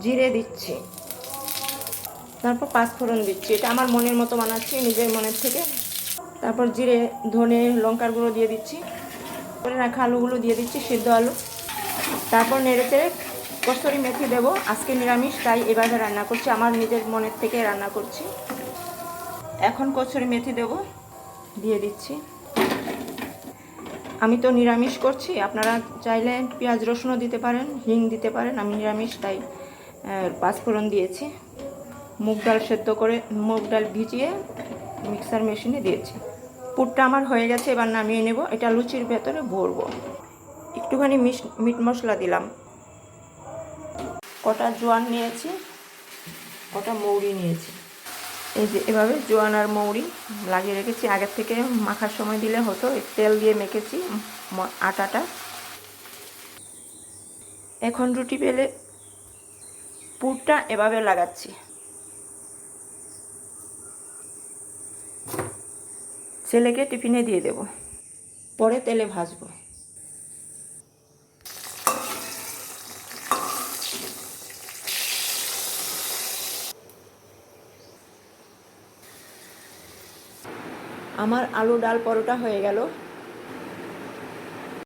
জিরে দিচ্ছি, তারপর পাঁচফোড়ন দিচ্ছি। এটা আমার মনের মতো বানাচ্ছি, নিজের মনের থেকে। তারপর জিরে, ধনে, লঙ্কার গুঁড়ো দিয়ে দিচ্ছি। করে রাখা আলুগুলো দিয়ে দিচ্ছি, সিদ্ধ আলু। তারপর নেড়েচেড়ে কসুরি মেথি দেবো। আজকে নিরামিষ, তাই এভাবে রান্না করছি, আমার নিজের মনের থেকে রান্না করছি। এখন কসুরি মেথি দেবো, দিয়ে দিচ্ছি। আমি তো নিরামিষ করছি, আপনারা চাইলে পেঁয়াজ রসুনও দিতে পারেন, হিং দিতে পারেন। আমি নিরামিষ, তাই পাঁচফোড়ন দিয়েছি। মুগ ডাল সেদ্ধ করে, মুগ ডাল ভিজিয়ে মিক্সার মেশিনে দিয়েছি। পুরটা আমার হয়ে গেছে, এবার নামিয়ে নেব। এটা লুচির ভেতরে ভরবো। একটুখানি মিট মশলা দিলাম, কটা জোয়ান নিয়েছি, কটা মৌরি নিয়েছি। এই যে এভাবে জোয়ান আর মৌরি লাগিয়ে রেখেছি। আগের থেকে মাখার সময় দিলে হতো, তেল দিয়ে মেখেছি আটাটা। এখন রুটি বেলে পুরটা এভাবে লাগাচ্ছি। ছেলেকে টিফিনে দিয়ে দেব, পরে তেলে ভাজবো। আমার আলু ডাল পরোটা হয়ে গেল।